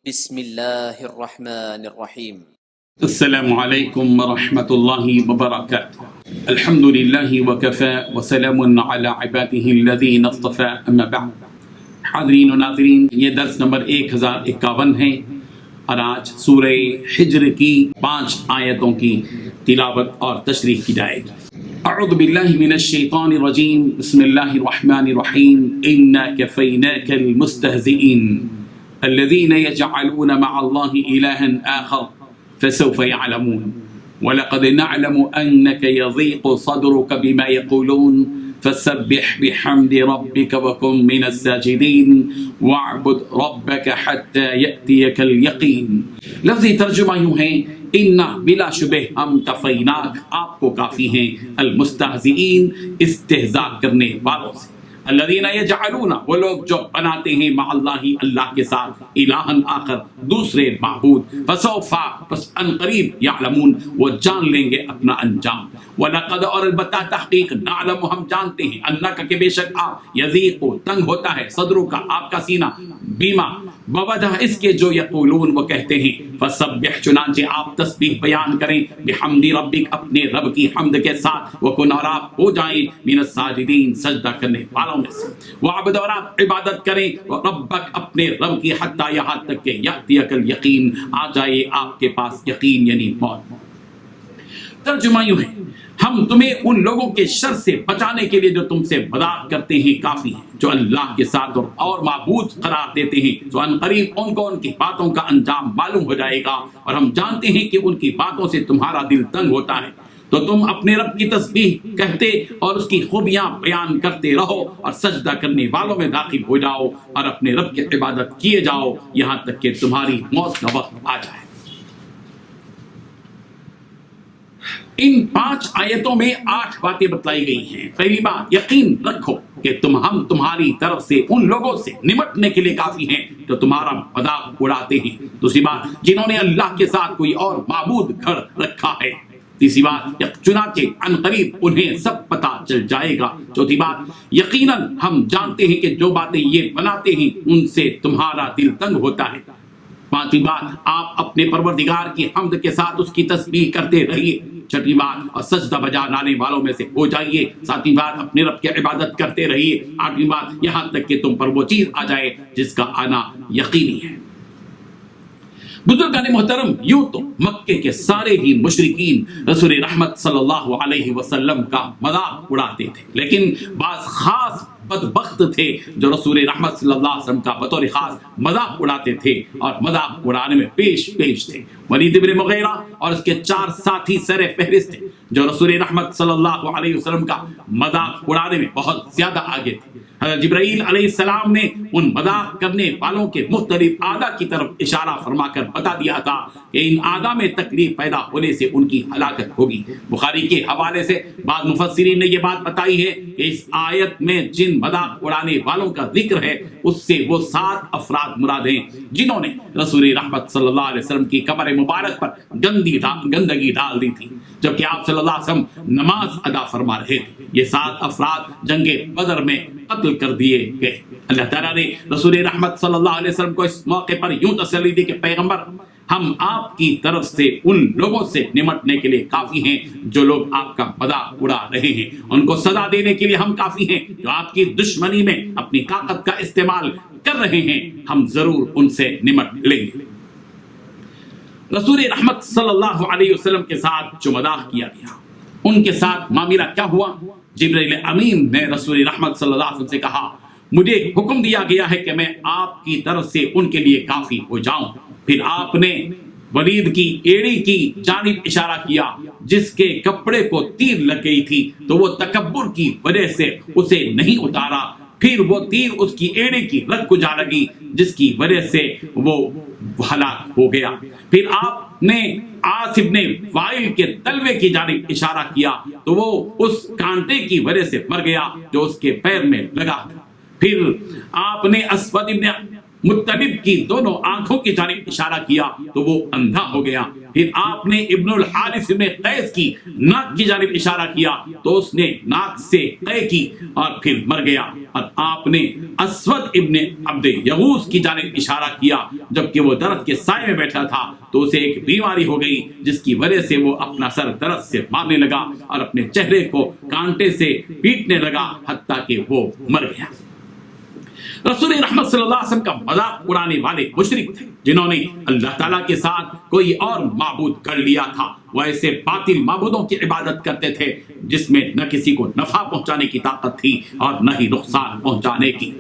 بسم الله الرحمن الرحيم. السلام عليكم ورحمة الله وبركاته. الحمد لله وكفى وسلام على عباده الذين اصطفى اما بعد. حاضرین و ناظرین، یہ درس نمبر 1051 ہے اور آج سورہ حجر کی 5 آیتوں کی تلاوت اور تشریح کی جائے گی۔ اعوذ باللہ من الشیطان الرجیم، بسم اللہ الرحمن الرحیم۔ انا کفیناک المستہزئین الذين يجعلون مع الله إلها آخر فسوف يعلمون ولقد نعلم أنك يضيق صدرك بما يقولون فسبح بحمد ربك وكن من الساجدين واعبد ربك حتى يأتيك اليقين۔ لفظی ترجمہ یوں ہے، انا بلا شبہ ہم کفیناک آپ کو کافی ہیں، المستہزئین استہزاء کرنے والوں سے، الذین یجعلون وہ لوگ جو بناتے ہیں مع اللہ اللہ کے ساتھ الہن آخر دوسرے معبود، فسوف پس ان قریب یعلمون وہ جان لیں گے اپنا انجام، وَلَقَدْ اور البتہ تحقیق نعلم ہم جانتے ہیں، انک کہ بے شک آپ یضیق تنگ ہوتا ہے صدروں کا آپ کا سینہ، بیما بوجہ اس کے جو یقولون وہ کہتے ہیں، فسبح چنانچہ آپ تسبیح بیان کریں، بحمد ربک اپنے رب کی حمد کے ساتھ، وکن اور آپ ہو جائیں من الساجدین سجدہ کرنے والوں میں سے، وعبد اور آپ عبادت کریں ربک اپنے رب کی حتی یہاں تک کہ یأتیک الیقین آ جائے آپ کے پاس یقین یعنی موت۔ ترجمہ یوں ہے، ہم تمہیں ان لوگوں کے شر سے بچانے کے لیے جو تم سے مذاق کرتے ہیں کافی ہیں، جو اللہ کے ساتھ اور معبود قرار دیتے ہیں، تو ان قریب ان کو ان کی باتوں کا انجام معلوم ہو جائے گا، اور ہم جانتے ہیں کہ ان کی باتوں سے تمہارا دل تنگ ہوتا ہے، تو تم اپنے رب کی تسبیح کہتے اور اس کی خوبیاں بیان کرتے رہو اور سجدہ کرنے والوں میں داخل ہو جاؤ اور اپنے رب کی عبادت کیے جاؤ یہاں تک کہ تمہاری موت کا وقت آ جائے۔ ان 5 آیتوں میں 8 باتیں بتلائی گئی ہیں۔ پہلی بات، یقین رکھو کہ ہم تمہاری طرف سے ان لوگوں سے نمٹنے کے لیے کافی ہیں جو تمہارا مذاق اڑاتے ہیں۔ دوسری بات، جنہوں نے اللہ کے ساتھ کوئی اور معبود گھڑ رکھا ہے۔ تیسری بات، چنانچہ ان قریب انہیں سب پتہ چل جائے گا۔ چوتھی بات، یقیناً ہم جانتے ہیں کہ جو باتیں یہ بناتے ہیں ان سے تمہارا دل تنگ ہوتا ہے۔ پانچویں بات، آپ اپنے پروردگار کی حمد کے ساتھ اس کی تسبیح کرتے رہیے۔ چھٹی بات، اور سجدہ بجا لانے والوں میں سے ہو جائیے۔ ساتویں بات، اپنے رب کی عبادت کرتے رہیے۔ آٹھویں بات، یہاں تک کہ تم پر وہ چیز آ جائے جس کا آنا یقینی ہے۔ بزرگان محترم، یوں تو مکے کے سارے ہی مشرکین رسول رحمت صلی اللہ علیہ وسلم کا مذاق اڑاتے تھے، لیکن بعض خاص بدبخت تھے جو رسول رحمت صلی اللہ علیہ وسلم کا بطور خاص مذاق اڑاتے تھے اور مذاق اڑانے میں پیش تھے۔ ولید بن مغیرہ اور اس کے 4 ساتھی سر فہرست تھے جو رسول رحمت صلی اللہ علیہ وسلم کا مذاق اڑانے میں بہت زیادہ آگے تھے۔ حضرت جبرائیل علیہ السلام نے ان مذاق کرنے والوں کے مختلف اعداء کی طرف اشارہ فرما کر بتا دیا تھا کہ ان اعداء میں تکلیف پیدا ہونے سے ان کی ہلاکت ہوگی۔ بخاری کے حوالے سے بعض مفسرین نے یہ بات بتائی ہے کہ اس آیت میں جن مذاق اڑانے والوں کا ذکر ہے اس سے وہ 7 افراد مراد ہیں جنہوں نے رسول رحمت صلی اللہ علیہ وسلم کی قبر مبارک پر گندگی ڈال دی تھی جبکہ آپ صلی اللہ علیہ وسلم نماز ادا فرما رہے تھے۔ یہ 7 افراد جنگ بدر میں قتل کر دیے گئے۔ اللہ تعالیٰ نے رسول رحمت صلی اللہ علیہ وسلم کو اس موقع پر یوں تسلی دی کہ پیغمبر، ہم آپ کی طرف سے ان لوگوں سے نمٹنے کے لیے کافی ہیں جو لوگ آپ کا مذاق اڑا رہے ہیں، ان کو سزا دینے کے لیے ہم کافی ہیں، جو آپ کی دشمنی میں اپنی طاقت کا استعمال کر رہے ہیں ہم ضرور ان سے نمٹ لیں گے۔ رسول رحمت صلی اللہ علیہ وسلم کے ساتھ جو مذاق کیا گیا، ان کے ساتھ معاملہ کیا ہوا؟ جبرائیل امین نے رسول رحمت صلی اللہ علیہ وسلم سے کہا، مجھے حکم دیا گیا ہے کہ میں آپ کی طرف سے ان کے لیے کافی ہو جاؤں۔ پھر آپ نے ولید کی ایڑی کی جانب اشارہ کیا جس کے کپڑے کو تیر لگ گئی تھی، تو وہ تکبر کی وجہ سے اسے نہیں اتارا، پھر وہ تیر اس کی ایڑی کی رگ کو جا لگی جس کی وجہ سے وہ ہلاک ہو گیا۔ پھر آپ نے عاص ابن وائل کے تلوے کی جانب اشارہ کیا تو وہ اس کانٹے کی وجہ سے مر گیا جو اس کے پیر میں لگا تھا۔ پھر آپ نے اسود ابن مطلب کی دونوں آنکھوں کی جانب اشارہ کیا تو وہ اندھا ہو گیا۔ پھر آپ نے ابن الحارث ابن قیس کی ناک کی جانب اشارہ کیا تو اس نے ناک سے قے کی اور پھر مر گیا۔ اور آپ نے اسود ابن عبد یغوث کی جانب اشارہ کیا جبکہ وہ درخت کے سائے میں بیٹھا تھا تو اسے ایک بیماری ہو گئی جس کی وجہ سے وہ اپنا سر درخت سے مارنے لگا اور اپنے چہرے کو کانٹے سے پیٹنے لگا حتیٰ کہ وہ مر گیا۔ رسول رحمت صلی اللہ علیہ وسلم کا مذاق اڑانے والے مشرک تھے جنہوں نے اللہ تعالیٰ کے ساتھ کوئی اور معبود کر لیا تھا۔ وہ ایسے باطل معبودوں کی عبادت کرتے تھے جس میں نہ کسی کو نفع پہنچانے کی طاقت تھی اور نہ ہی نقصان پہنچانے کی۔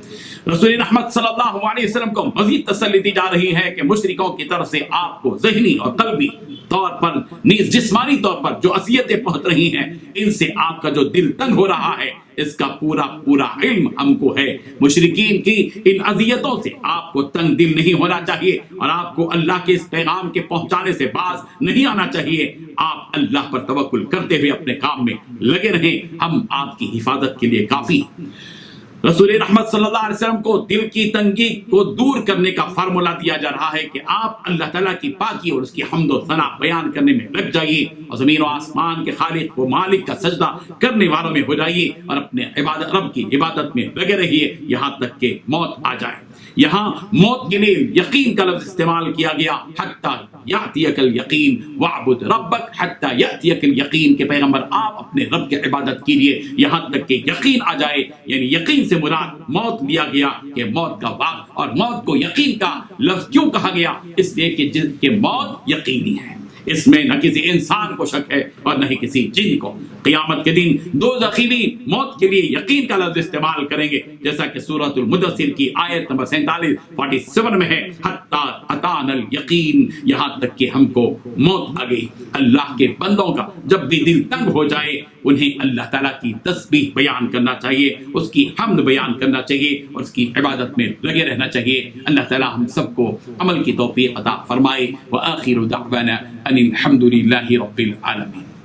رسول رحمت صلی اللہ علیہ وسلم کو مزید تسلی دی جا رہی ہے کہ مشرکوں کی طرف سے آپ کو ذہنی اور قلبی طور پر نیز جسمانی طور پر جو اذیتیں پہنچ رہی ہیں ان سے آپ کا جو دل تنگ ہو رہا ہے اس کا پورا علم ہم کو ہے۔ مشرکین کی ان اذیتوں سے آپ کو تنگ دل نہیں ہونا چاہیے اور آپ کو اللہ کے اس پیغام کے پہنچانے سے باز نہیں آنا چاہیے۔ آپ اللہ پر توکل کرتے ہوئے اپنے کام میں لگے رہیں، ہم آپ کی حفاظت کے لیے کافی ہیں۔ رسول رحمت صلی اللہ علیہ وسلم کو دل کی تنگی کو دور کرنے کا فارمولا دیا جا رہا ہے کہ آپ اللہ تعالیٰ کی پاکی اور اس کی حمد و ثنا بیان کرنے میں لگ جائیے اور زمین و آسمان کے خالق و مالک کا سجدہ کرنے والوں میں ہو جائیے اور اپنے رب کی عبادت میں لگے رہیے یہاں تک کہ موت آ جائے۔ یہاں موت کے لیے یقین کا لفظ استعمال کیا گیا، حتی یاتیک الیقین وعبد ربک حتی یاتیک الیقین، کہ پیغمبر آپ اپنے رب کی عبادت کیجیے یہاں تک کہ یقین آ جائے۔ یعنی یقین سے مراد موت لیا گیا کہ موت کا وقت، اور موت کو یقین کا لفظ کیوں کہا گیا؟ اس لیے کہ موت یقینی ہے، اس میں نہ کسی انسان کو شک ہے اور نہ ہی کسی جن کو۔ قیامت کے دن دو ذخیری موت کے لیے یقین کا لفظ استعمال کریں گے جیسا کہ سورۃ المدثر کی آیت نمبر 47 میں ہے، حتی اتانا الیقین، یہاں تک کہ ہم کو موت آ گئی۔ اللہ کے بندوں کا جب بھی دل تنگ ہو جائے انہیں اللہ تعالیٰ کی تسبیح بیان کرنا چاہیے، اس کی حمد بیان کرنا چاہیے اور اس کی عبادت میں لگے رہنا چاہیے۔ اللہ تعالیٰ ہم سب کو عمل کی توفیق عطا فرمائے۔ وآخر دعوانا ان الحمد للہ رب العالمین۔